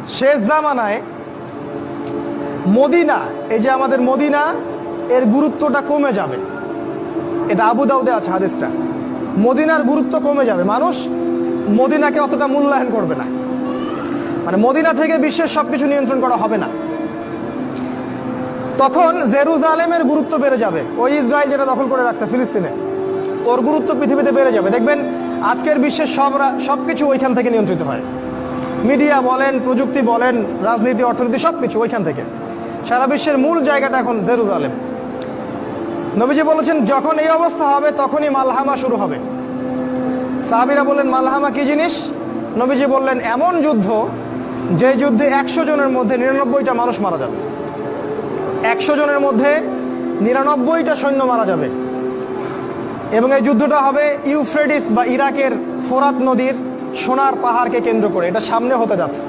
শেষ জামানায় মদিনা, এই যে আমাদের মদিনা, এর গুরুত্বটা কমে যাবে। এটা আবু দাউদে আছে হাদিসটা। মদিনার গুরুত্ব কমে যাবে, মানুষ মদিনাকে অতটা মূল্যায়ন করবে না। মানে মদিনা থেকে বিশ্বের সবকিছু নিয়ন্ত্রণ করা হবে না। তখন জেরুজালেমের গুরুত্ব বেড়ে যাবে। ওই ইসরায়েল যেটা দখল করে রাখছে ফিলিস্তিনে, ওর গুরুত্ব পৃথিবীতে বেড়ে যাবে। দেখবেন আজকের বিশ্বের সবকিছু ওইখান থেকে নিয়ন্ত্রিত হয়। মিডিয়া বলেন, প্রযুক্তি বলেন, রাজনীতি, অর্থনীতি, সবকিছু ওইখান থেকে। সারা বিশ্বের মূল জায়গাটা এখন জেরুজালেম। নবীজি বলেছেন যখন এই অবস্থা হবে তখনই মালহামা শুরু হবে। সাহাবীরা বললেন মালহামা কি জিনিস? নবীজি বললেন এমন যুদ্ধ যে যুদ্ধে 100 জনের মধ্যে 99টা মানুষ মারা যাবে। 100 জনের মধ্যে 99টা সৈন্য মারা যাবে। এবং এই যুদ্ধটা হবে ইউফ্রেটিস বা ইরাকের ফোরাত নদীর সোনার পাহাড়কে কেন্দ্র করে। এটা সামনে হতে যাচ্ছে।